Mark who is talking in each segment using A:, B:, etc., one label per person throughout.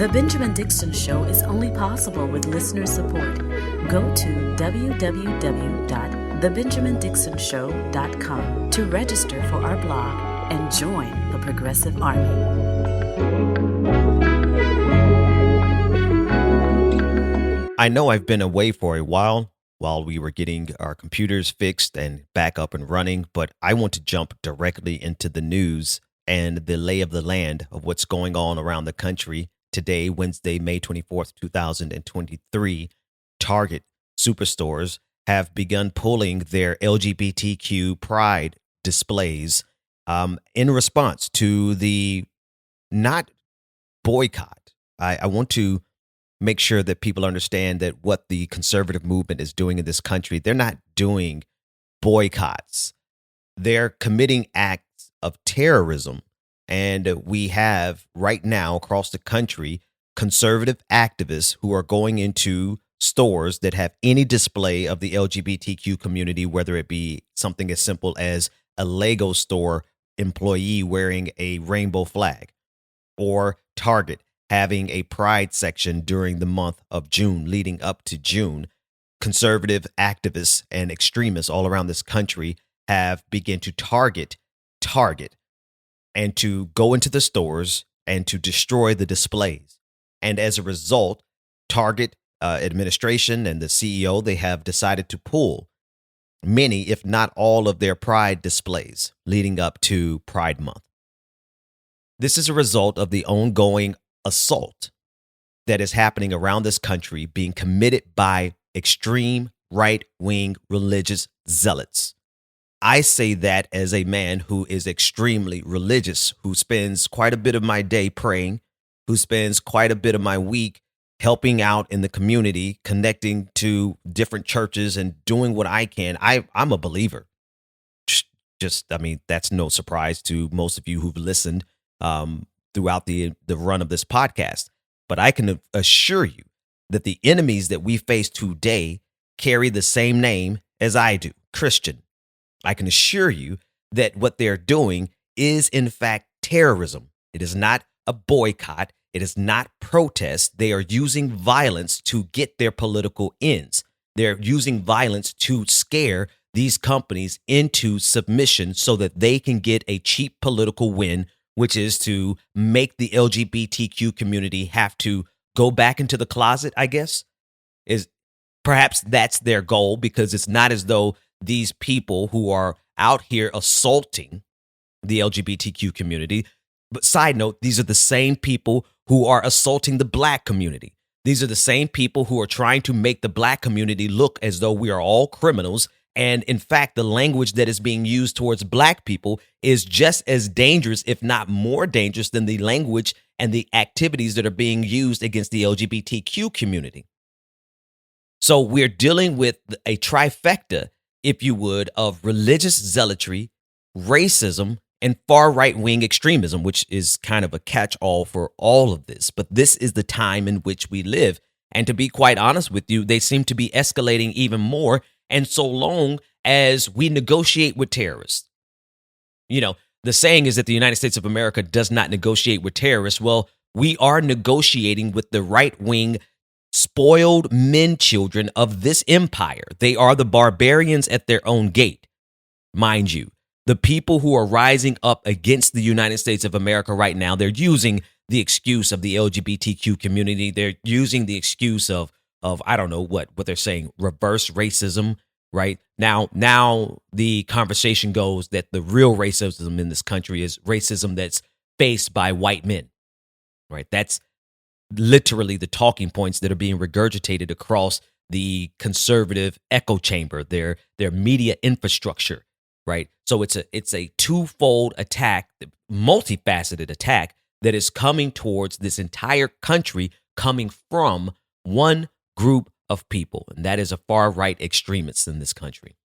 A: The Benjamin Dixon Show is only possible with listener support. Go to www.thebenjamindixonshow.com to register for our blog and join the Progressive Army.
B: I know I've been away for a while we were getting our computers fixed and back up and running, but I want to jump directly into the news and the lay of the land of what's going on around the country. Today, Wednesday, May 24th, 2023, Target superstores have begun pulling their LGBTQ pride displays in response to the not boycott. I want to make sure that people understand that what the conservative movement is doing in this country, they're not doing boycotts. They're committing acts of terrorism. And we have right now across the country conservative activists who are going into stores that have any display of the LGBTQ community, whether it be something as simple as a Lego store employee wearing a rainbow flag, or Target having a pride section during the month of June leading up to June. Conservative activists and extremists all around this country have begun to target and to go into the stores and to destroy the displays. And as a result, Target administration and the CEO, they have decided to pull many, if not all, of their pride displays leading up to Pride Month. This is a result of the ongoing assault that is happening around this country being committed by extreme right-wing religious zealots. I say that as a man who is extremely religious, who spends quite a bit of my day praying, who spends quite a bit of my week helping out in the community, connecting to different churches and doing what I can. I'm a believer. That's no surprise to most of you who've listened throughout the run of this podcast. But I can assure you that the enemies that we face today carry the same name as I do, Christian. I can assure you that what they're doing is, in fact, terrorism. It is not a boycott. It is not protest. They are using violence to get their political ends. They're using violence to scare these companies into submission so that they can get a cheap political win, which is to make the LGBTQ community have to go back into the closet, I guess. Perhaps that's their goal, because it's not as though these people who are out here assaulting the LGBTQ community. But side note, these are the same people who are assaulting the black community. These are the same people who are trying to make the black community look as though we are all criminals. And in fact, the language that is being used towards black people is just as dangerous, if not more dangerous, than the language and the activities that are being used against the LGBTQ community. So we're dealing with a trifecta, if you would, of religious zealotry, racism, and far right-wing extremism, which is kind of a catch-all for all of this. But this is the time in which we live. And to be quite honest with you, they seem to be escalating even more. And so long as we negotiate with terrorists, the saying is that the United States of America does not negotiate with terrorists. Well, we are negotiating with the right-wing spoiled men children of this empire. They are the barbarians at their own gate, mind you. The people who are rising up against the United States of America right now, they're using the excuse of the LGBTQ community. They're using the excuse of I don't know what they're saying, reverse racism, right? Now the conversation goes that the real racism in this country is racism that's faced by white men, right? That's literally the talking points that are being regurgitated across the conservative echo chamber, their media infrastructure, right? So it's a twofold attack, multifaceted attack that is coming towards this entire country, coming from one group of people, and that is a far-right extremists in this country.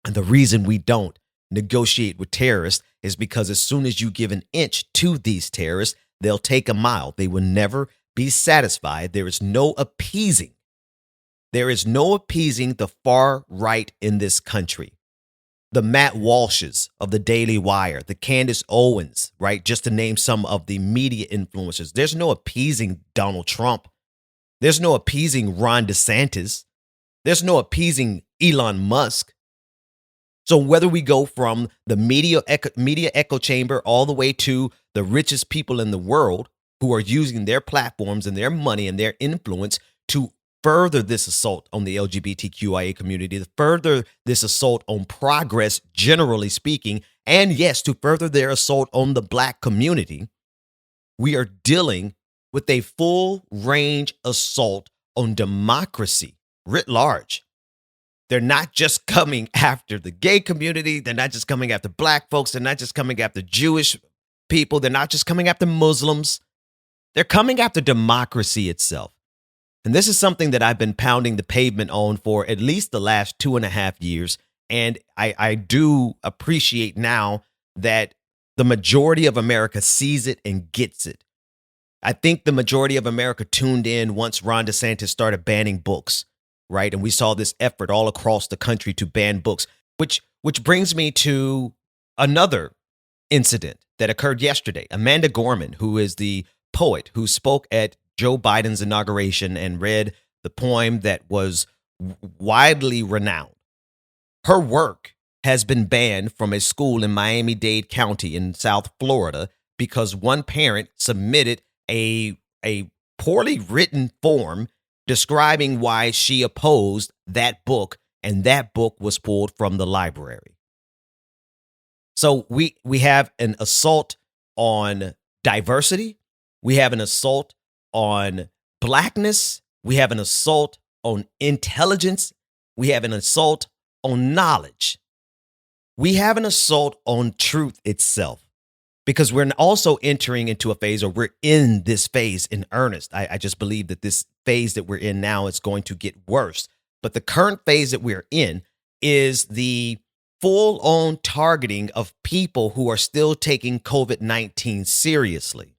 B: And the reason we don't negotiate with terrorists is because as soon as you give an inch to these terrorists, they'll take a mile. They will never be satisfied. There is no appeasing. There is no appeasing the far right in this country. the Matt Walshes of the Daily Wire, the Candace Owens, right? Just to name some of the media influencers. There's no appeasing Donald Trump. There's no appeasing Ron DeSantis. There's no appeasing Elon Musk. So whether we go from the media echo chamber all the way to the richest people in the world who are using their platforms and their money and their influence to further this assault on the LGBTQIA community, to further this assault on progress, generally speaking, and yes, to further their assault on the Black community, we are dealing with a full range assault on democracy writ large. They're not just coming after the gay community. They're not just coming after Black folks. They're not just coming after Jewish people. They're not just coming after Muslims. They're coming after democracy itself. And this is something that I've been pounding the pavement on for at least the last 2.5 years. And I do appreciate now that the majority of America sees it and gets it. I think the majority of America tuned in once Ron DeSantis started banning books, right? And we saw this effort all across the country to ban books, which brings me to another incident that occurred yesterday. Amanda Gorman, who is the poet who spoke at Joe Biden's inauguration and read the poem that was widely renowned. Her work has been banned from a school in Miami-Dade County in South Florida because one parent submitted a poorly written form describing why she opposed that book, and that book was pulled from the library. So we have an assault on diversity. We have an assault on Blackness. We have an assault on intelligence. We have an assault on knowledge. We have an assault on truth itself, because we're also entering into a phase, or we're in this phase in earnest. I just believe that this phase that we're in now is going to get worse. But the current phase that we're in is the full-on targeting of people who are still taking COVID-19 seriously,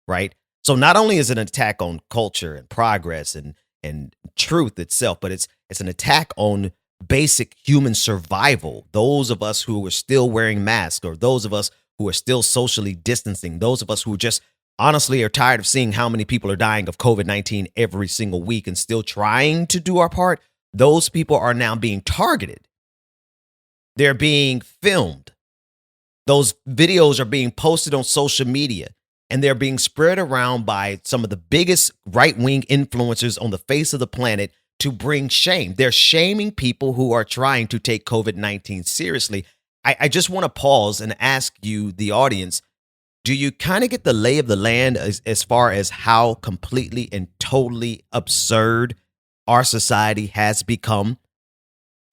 B: right? So not only is it an attack on culture and progress and truth itself, but it's an attack on basic human survival. Those of us who are still wearing masks, or those of us who are still socially distancing, those of us who just honestly are tired of seeing how many people are dying of COVID-19 every single week and still trying to do our part, those people are now being targeted. They're being filmed. Those videos are being posted on social media, and they're being spread around by some of the biggest right-wing influencers on the face of the planet to bring shame. They're shaming people who are trying to take COVID-19 seriously. I just want to pause and ask you, the audience, do you kind of get the lay of the land as far as how completely and totally absurd our society has become?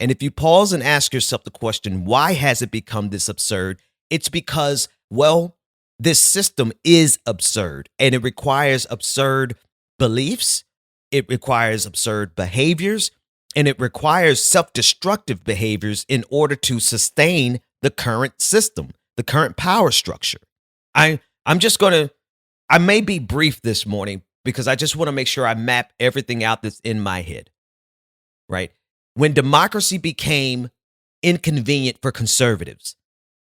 B: And if you pause and ask yourself the question, why has it become this absurd? It's because, well, this system is absurd, and it requires absurd beliefs. It requires absurd behaviors, and it requires self-destructive behaviors in order to sustain the current system, the current power structure. I may be brief this morning because I just want to make sure I map everything out that's in my head, right? When democracy became inconvenient for conservatives,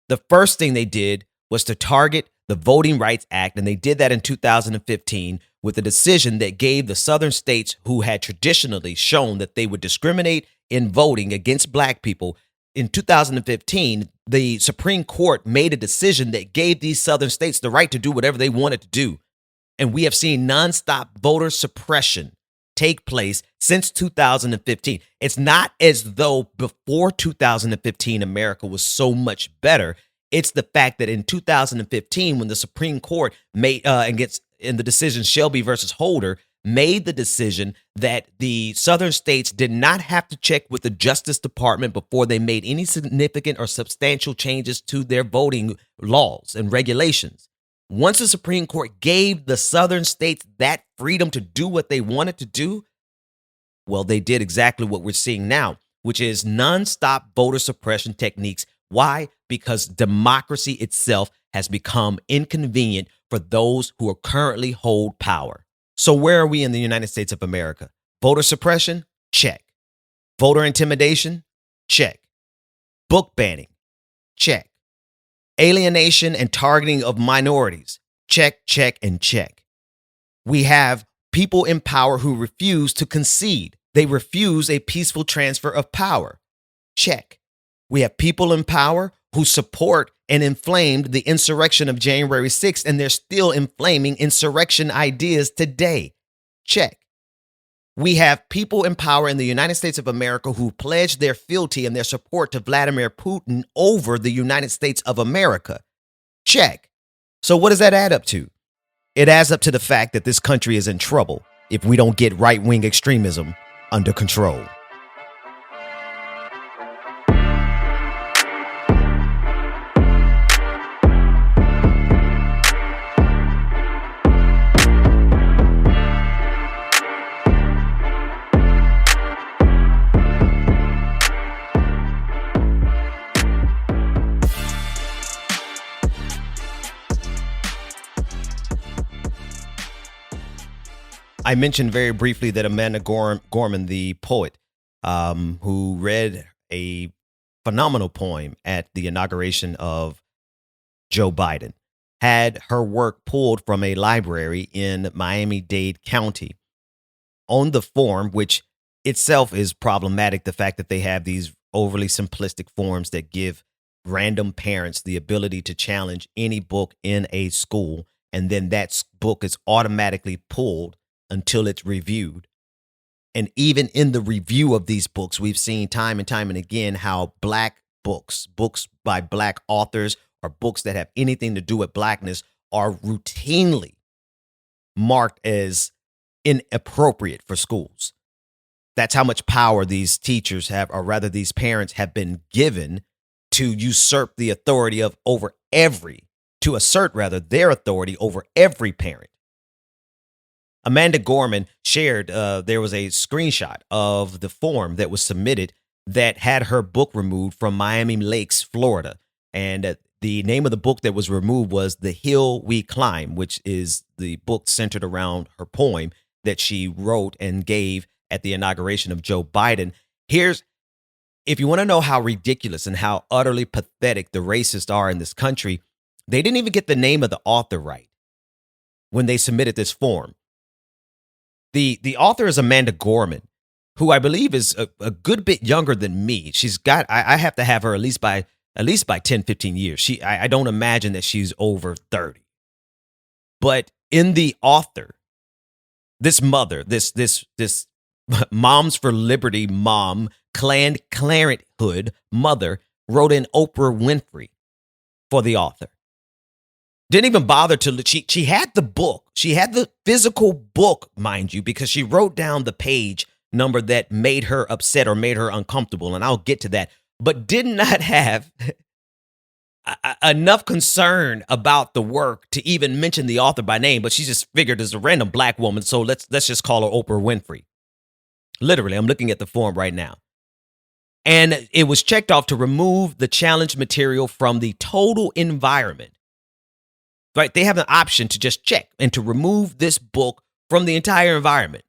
B: the first thing they did was to target the Voting Rights Act, and they did that in 2015 with a decision that gave the southern states, who had traditionally shown that they would discriminate in voting against Black people. In 2015, the Supreme Court made a decision that gave these southern states the right to do whatever they wanted to do. And we have seen nonstop voter suppression take place since 2015. It's not as though before 2015 America was so much better. It's the fact that in 2015, when the Supreme Court made in the decision Shelby versus Holder, made the decision that the southern states did not have to check with the Justice Department before they made any significant or substantial changes to their voting laws and regulations. Once the Supreme Court gave the southern states that freedom to do what they wanted to do, well, they did exactly what we're seeing now, which is nonstop voter suppression techniques. Why? Because democracy itself has become inconvenient for those who are currently hold power. So where are we in the United States of America? Voter suppression? Check. Voter intimidation? Check. Book banning. Check. Alienation and targeting of minorities. Check, check, and check. We have people in power who refuse to concede. They refuse a peaceful transfer of power. Check. We have people in power who support and inflamed the insurrection of January 6th, and they're still inflaming insurrection ideas today. Check. We have people in power in the United States of America who pledged their fealty and their support to Vladimir Putin over the United States of America. Check. So what does that add up to? It adds up to the fact that this country is in trouble if we don't get right-wing extremism under control. I mentioned very briefly that Amanda Gorman, the poet, who read a phenomenal poem at the inauguration of Joe Biden, had her work pulled from a library in Miami-Dade County on the form, which itself is problematic. The fact that they have these overly simplistic forms that give random parents the ability to challenge any book in a school, and then that book is automatically pulled until it's reviewed. And even in the review of these books, we've seen time and time and again how black books by black authors, or books that have anything to do with blackness, are routinely marked as inappropriate for schools. That's how much power these teachers have, or rather these parents have been given to usurp the authority of to assert their authority over every parent. Amanda Gorman shared there was a screenshot of the form that was submitted that had her book removed from Miami Lakes, Florida. And the name of the book that was removed was The Hill We Climb, which is the book centered around her poem that she wrote and gave at the inauguration of Joe Biden. If you want to know how ridiculous and how utterly pathetic the racists are in this country, they didn't even get the name of the author right when they submitted this form. The author is Amanda Gorman, who I believe is a good bit younger than me. I have to have her at least by 10, 15 years. I don't imagine that she's over 30. But in the author, this mother, this Moms for Liberty mom, Planned Parenthood mother, wrote in Oprah Winfrey for the author. Didn't even bother to, she had the book. She had the physical book, mind you, because she wrote down the page number that made her upset or made her uncomfortable. And I'll get to that, but did not have enough concern about the work to even mention the author by name. But she just figured as a random black woman. So let's just call her Oprah Winfrey. Literally, I'm looking at the form right now. And it was checked off to remove the challenge material from the total environment. Right? They have an option to just check and to remove this book from the entire environment.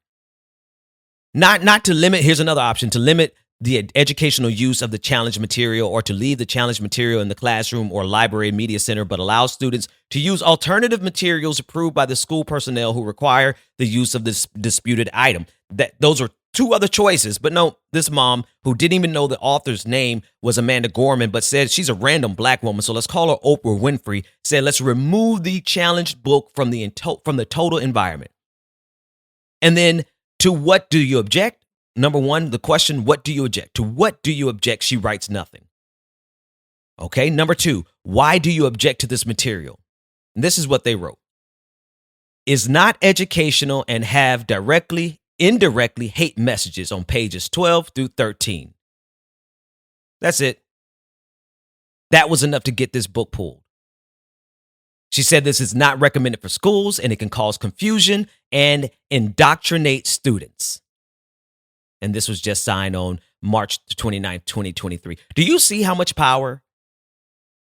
B: Not to limit, here's another option, to limit the educational use of the challenge material, or to leave the challenge material in the classroom or library media center, but allow students to use alternative materials approved by the school personnel who require the use of this disputed item. Those are two other choices, but no, this mom, who didn't even know the author's name was Amanda Gorman, but said she's a random black woman, so let's call her Oprah Winfrey, said let's remove the challenged book from the total environment. And then, to what do you object? Number one, the question, what do you object? To what do you object? She writes nothing. Okay, number two, why do you object to this material? And this is what they wrote. Is not educational and have indirectly hate messages on pages 12 through 13. That's it. That was enough to get this book pulled. She said this is not recommended for schools and it can cause confusion and indoctrinate students. And this was just signed on March 29th, 2023. Do you see how much power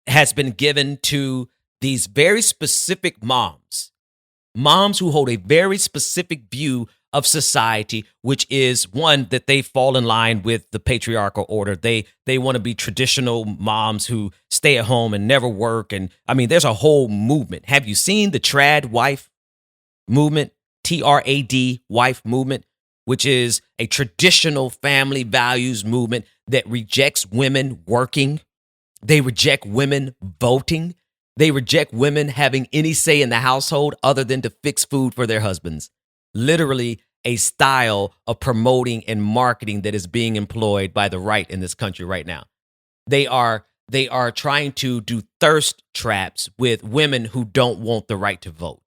B: has been given to these very specific moms who hold a very specific view of society, which is one that they fall in line with the patriarchal order. They want to be traditional moms who stay at home and never work. And I mean, there's a whole movement. Have you seen the trad wife movement? TRAD wife movement, which is a traditional family values movement that rejects women working. They reject women voting. They reject women having any say in the household other than to fix food for their husbands. Literally a style of promoting and marketing that is being employed by the right in this country right now. They are trying to do thirst traps with women who don't want the right to vote.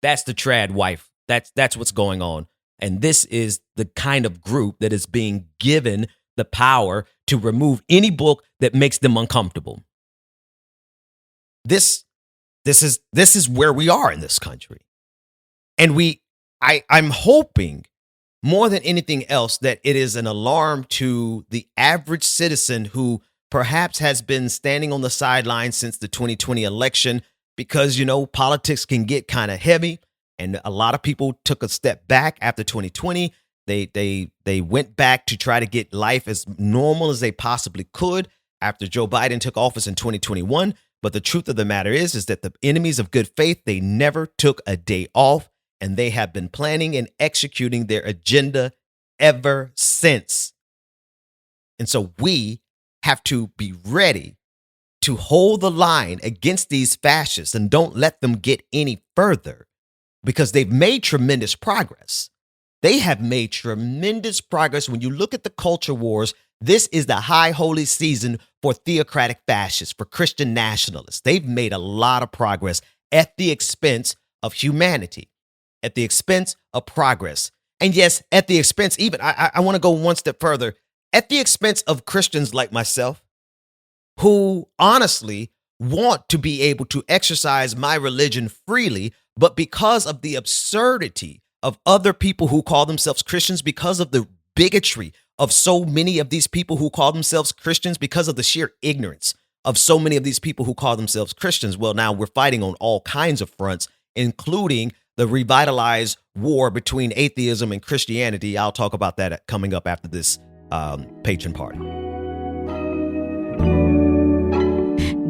B: That's the trad wife. That's what's going on. And this is the kind of group that is being given the power to remove any book that makes them uncomfortable. This is where we are in this country. And I'm hoping more than anything else that it is an alarm to the average citizen who perhaps has been standing on the sidelines since the 2020 election because, you know, politics can get kind of heavy. And a lot of people took a step back after 2020. They went back to try to get life as normal as they possibly could after Joe Biden took office in 2021. But the truth of the matter is that the enemies of good faith, they never took a day off, and they have been planning and executing their agenda ever since. And so we have to be ready to hold the line against these fascists and don't let them get any further, because they've made tremendous progress. They have made tremendous progress. When you look at the culture wars, this is the high holy season for theocratic fascists, for Christian nationalists. They've made a lot of progress at the expense of humanity, at the expense of progress. And yes, at the expense, even, I want to go one step further, at the expense of Christians like myself, who honestly want to be able to exercise my religion freely, but because of the absurdity of other people who call themselves Christians, because of the bigotry of so many of these people who call themselves Christians, because of the sheer ignorance of so many of these people who call themselves Christians, well, now we're fighting on all kinds of fronts, including the revitalized war between atheism and Christianity. I'll talk about that coming up after this Patron party.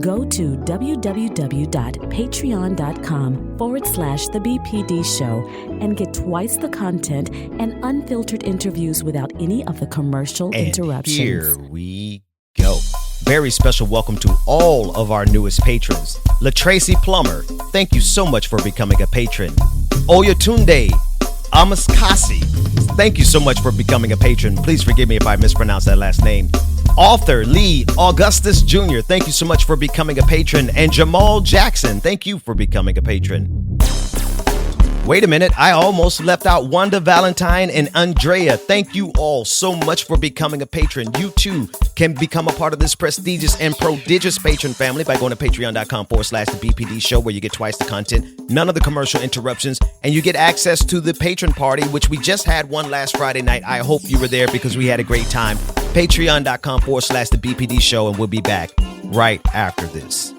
A: Go to www.patreon.com/The BPD Show and get twice the content and unfiltered interviews without any of the commercial interruptions.
B: Here we go. Very special welcome to all of our newest patrons. LaTracy Plummer, thank you so much for becoming a patron. Oyatunde Amaskasi, thank you so much for becoming a patron. Please forgive me if I mispronounce that last name. Author Lee Augustus Jr., thank you so much for becoming a patron. And Jamal Jackson, thank you for becoming a patron. Wait a minute, I almost left out Wanda Valentine and Andrea. Thank you all so much for becoming a patron. You too can become a part of this prestigious and prodigious patron family by going to patreon.com/The BPD Show, where you get twice the content, none of the commercial interruptions, and you get access to the patron party, which we just had one last Friday night. I hope you were there because we had a great time. Patreon.com/The BPD Show, and we'll be back right after this.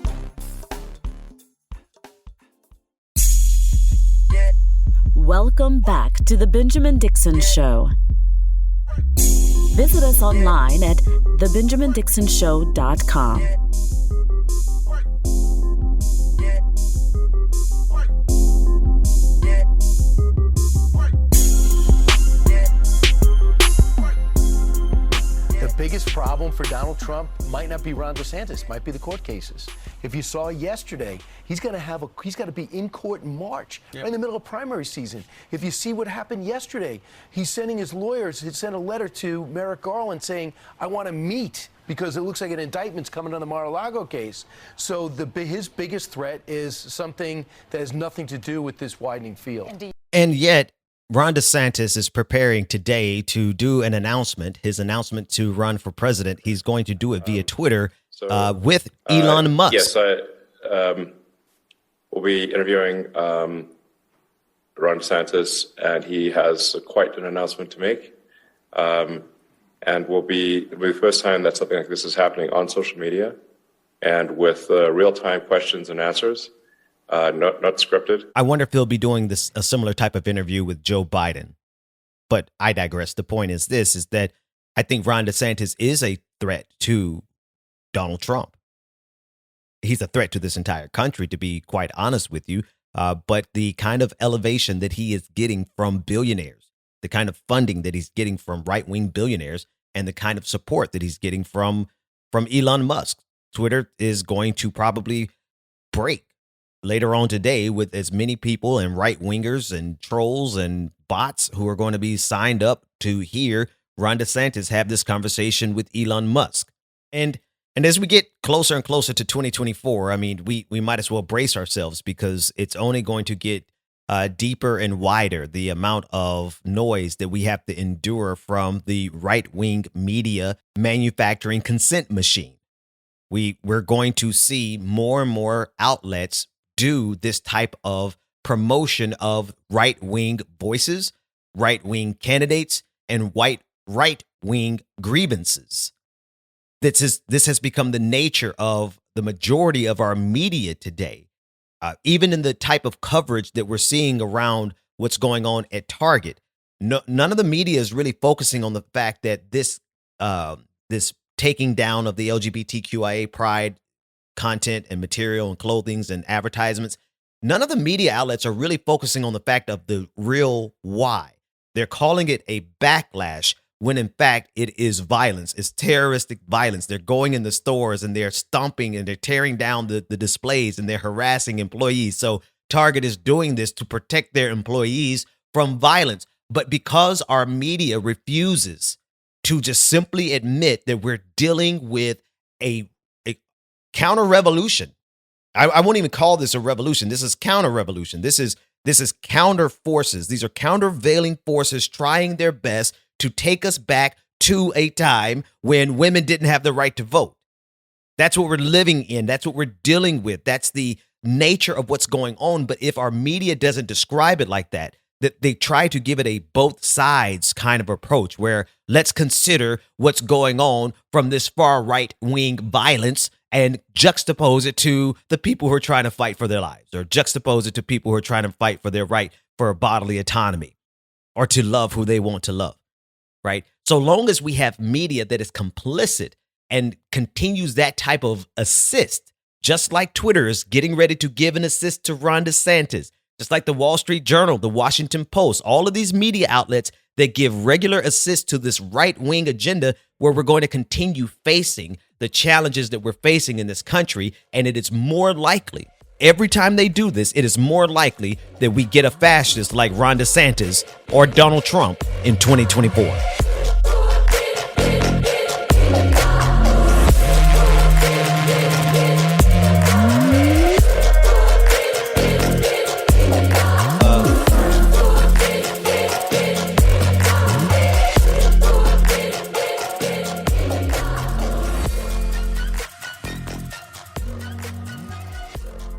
A: Welcome back to the Benjamin Dixon Show. Visit us online at thebenjamindixonshow.com.
C: The biggest problem for Donald Trump might not be Ron DeSantis, might be the court cases. If you saw yesterday, he's got to be in court in March, right in the middle of primary season. If you see what happened yesterday, he's sending his lawyers, he sent a letter to Merrick Garland saying, I want to meet, because it looks like an indictment's coming on the Mar-a-Lago case. So his biggest threat is something that has nothing to do with this widening field.
B: And yet, Ron DeSantis is preparing today to do an announcement, his announcement to run for president. He's going to do it via Twitter with Elon Musk.
D: Yes, I will be interviewing Ron DeSantis, and he has quite an announcement to make. And will be the first time that something like this is happening on social media and with real-time questions and answers. not scripted.
B: I wonder if he'll be doing a similar type of interview with Joe Biden. But I digress. The point is that I think Ron DeSantis is a threat to Donald Trump. He's a threat to this entire country, to be quite honest with you. But the kind of elevation that he is getting from billionaires, the kind of funding that he's getting from right-wing billionaires, and the kind of support that he's getting from Elon Musk, Twitter is going to probably break later on today with as many people and right-wingers and trolls and bots who are going to be signed up to hear Ron DeSantis have this conversation with Elon Musk. And as we get closer and closer to 2024, I mean, we might as well brace ourselves, because it's only going to get deeper and wider, the amount of noise that we have to endure from the right-wing media manufacturing consent machine. We're going to see more and more outlets do this type of promotion of right-wing voices, right-wing candidates, and right-wing grievances. This has become the nature of the majority of our media today. Even in the type of coverage that we're seeing around what's going on at Target, none of the media is really focusing on the fact that this taking down of the LGBTQIA pride content and material and clothing and advertisements, none of the media outlets are really focusing on the fact of the real why. They're calling it a backlash when in fact it is violence. It's terroristic violence. They're going in the stores and they're stomping and they're tearing down the displays and they're harassing employees. So Target is doing this to protect their employees from violence. But because our media refuses to just simply admit that we're dealing with a counter-revolution. I won't even call this a revolution. This is counter-revolution. This is counter forces. These are countervailing forces trying their best to take us back to a time when women didn't have the right to vote. That's what we're living in. That's what we're dealing with. That's the nature of what's going on. But if our media doesn't describe it like that they try to give it a both sides kind of approach, where let's consider what's going on from this far right wing violence and juxtapose it to the people who are trying to fight for their lives, or juxtapose it to people who are trying to fight for their right for bodily autonomy or to love who they want to love. Right. So long as we have media that is complicit and continues that type of assist, just like Twitter is getting ready to give an assist to Ron DeSantis, just like the Wall Street Journal, the Washington Post, all of these media outlets that give regular assist to this right-wing agenda, where we're going to continue facing the challenges that we're facing in this country. And it is more likely, every time they do this, it is more likely that we get a fascist like Ron DeSantis or Donald Trump in 2024.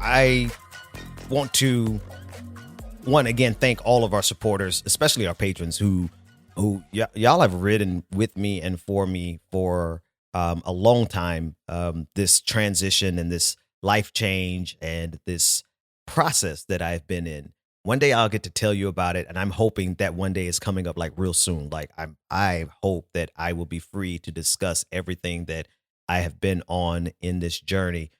B: I want to, again, thank all of our supporters, especially our patrons who y'all have ridden with me and for me for a long time. This transition and this life change and this process that I've been in. One day I'll get to tell you about it, and I'm hoping that one day is coming up like real soon. Like I hope that I will be free to discuss everything that I have been on in this journey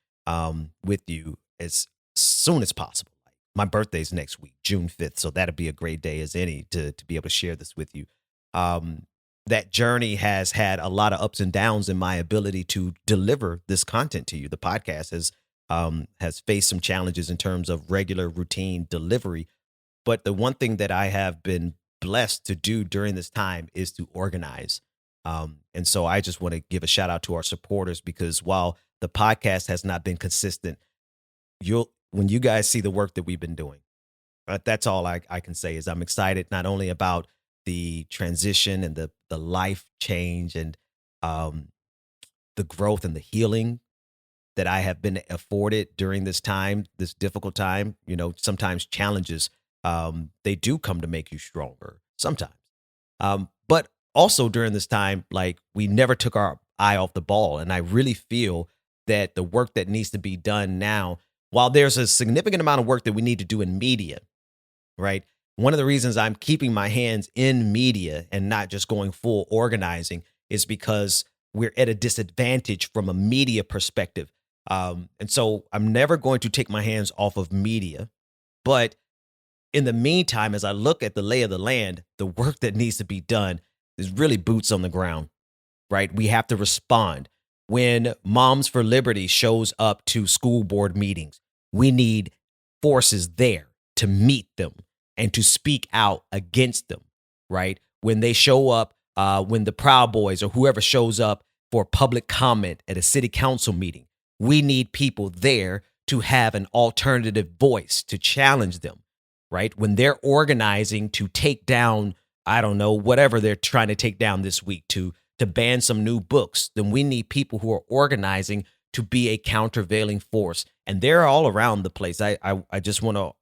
B: with you as soon as possible. My birthday's next week, June 5th. So that'll be a great day as any to be able to share this with you. That journey has had a lot of ups and downs in my ability to deliver this content to you. The podcast has faced some challenges in terms of regular routine delivery. But the one thing that I have been blessed to do during this time is to organize. And so I just want to give a shout out to our supporters, because while the podcast has not been consistent, when you guys see the work that we've been doing, that's all I can say is I'm excited not only about the transition and the life change and the growth and the healing that I have been afforded during this time, this difficult time. You know, sometimes challenges, they do come to make you stronger sometimes. But also during this time, like, we never took our eye off the ball. And I really feel that the work that needs to be done now while there's a significant amount of work that we need to do in media, right? One of the reasons I'm keeping my hands in media and not just going full organizing is because we're at a disadvantage from a media perspective. And so I'm never going to take my hands off of media. But in the meantime, as I look at the lay of the land, the work that needs to be done is really boots on the ground, right? We have to respond. When Moms for Liberty shows up to school board meetings, we need forces there to meet them and to speak out against them, right? When they show up, when the Proud Boys or whoever shows up for public comment at a city council meeting, we need people there to have an alternative voice to challenge them, right? When they're organizing to take down, I don't know, whatever they're trying to take down this week, to ban some new books, then we need people who are organizing to be a countervailing force. And they're all around the place. I just want to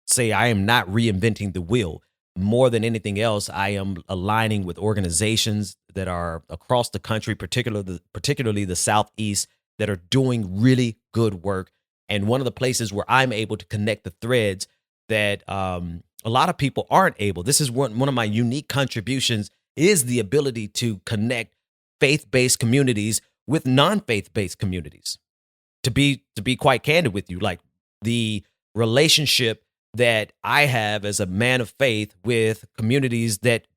B: say I am not reinventing the wheel. More than anything else, I am aligning with organizations that are across the country, particularly the Southeast, that are doing really good work. And one of the places where I'm able to connect the threads that a lot of people aren't able. This is one of my unique contributions, is the ability to connect faith-based communities with non-faith-based communities. To be quite candid with you, like the relationship that I have as a man of faith with communities that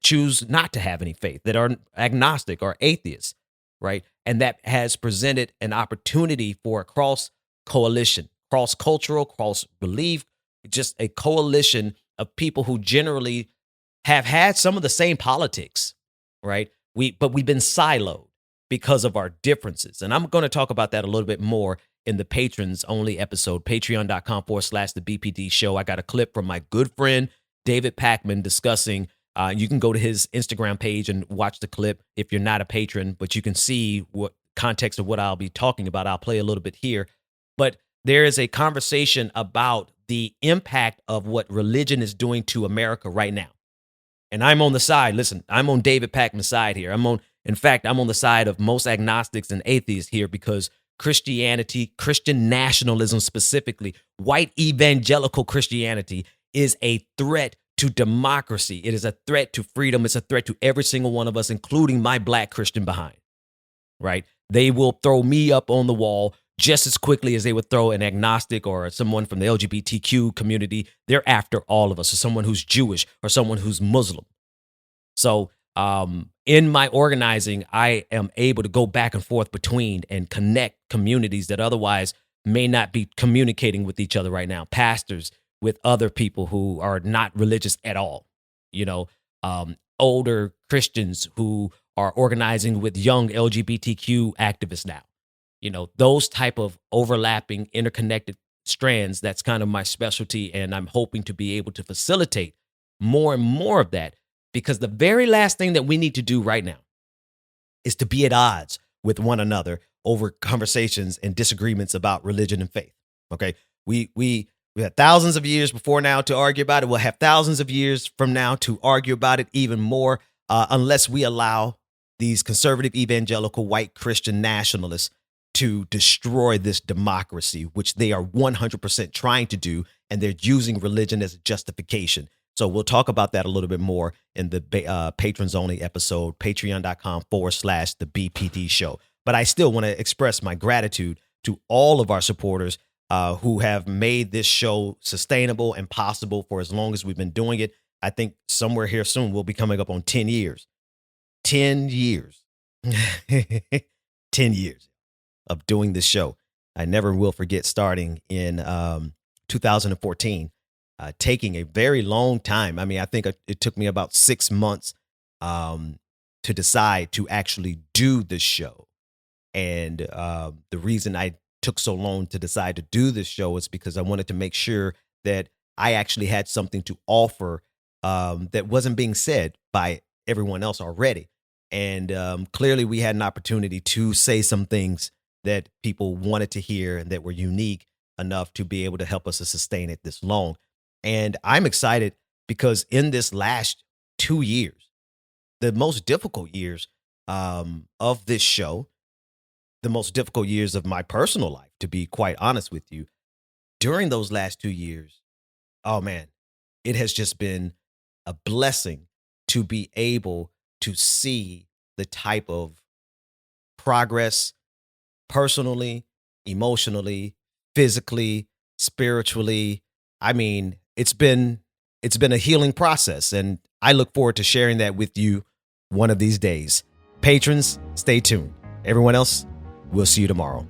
B: choose not to have any faith, that are agnostic or atheists, right? And that has presented an opportunity for a cross coalition, cross-cultural, cross-belief, just a coalition of people who generally have had some of the same politics, right? But we've been siloed because of our differences. And I'm going to talk about that a little bit more in the patrons only episode, patreon.com/the BPD show. I got a clip from my good friend, David Pakman, discussing, you can go to his Instagram page and watch the clip if you're not a patron, but you can see what context of what I'll be talking about. I'll play a little bit here, but there is a conversation about the impact of what religion is doing to America right now. And I'm on the side, listen, I'm on David Pakman's side here. In fact, I'm on the side of most agnostics and atheists here, because Christianity, Christian nationalism specifically, white evangelical Christianity, is a threat to democracy. It is a threat to freedom. It's a threat to every single one of us, including my black Christian behind, right? They will throw me up on the wall just as quickly as they would throw an agnostic or someone from the LGBTQ community. They're after all of us, or someone who's Jewish or someone who's Muslim. So in my organizing, I am able to go back and forth between and connect communities that otherwise may not be communicating with each other right now. Pastors with other people who are not religious at all. Older Christians who are organizing with young LGBTQ activists now. Those type of overlapping, interconnected strands, that's kind of my specialty. And I'm hoping to be able to facilitate more and more of that, because the very last thing that we need to do right now is to be at odds with one another over conversations and disagreements about religion and faith. Okay. We had thousands of years before now to argue about it. We'll have thousands of years from now to argue about it even more, unless we allow these conservative, evangelical, white Christian nationalists to destroy this democracy, which they are 100% trying to do, and they're using religion as a justification. So we'll talk about that a little bit more in the patrons only episode, patreon.com/the BPD show. But I still want to express my gratitude to all of our supporters who have made this show sustainable and possible for as long as we've been doing it. I think somewhere here soon we'll be coming up on 10 years. 10 years. 10 years of doing this show. I never will forget starting in 2014, taking a very long time. I mean, I think it took me about 6 months to decide to actually do this show. And the reason I took so long to decide to do this show is because I wanted to make sure that I actually had something to offer that wasn't being said by everyone else already. And clearly we had an opportunity to say some things that people wanted to hear and that were unique enough to be able to help us to sustain it this long. And I'm excited because in this last 2 years, the most difficult years of this show, the most difficult years of my personal life, to be quite honest with you, during those last 2 years, oh man, it has just been a blessing to be able to see the type of progress personally, emotionally, physically, spiritually. I mean, it's been a healing process, and I look forward to sharing that with you one of these days. Patrons, stay tuned. Everyone else, we'll see you tomorrow.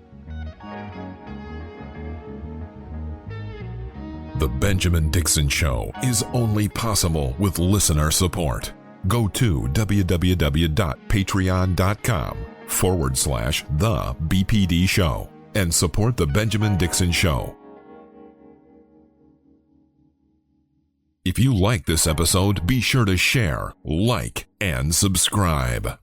E: The Benjamin Dixon Show is only possible with listener support. Go to www.patreon.com/The BPD Show and support The Benjamin Dixon Show. If you like this episode, be sure to share, like, and subscribe.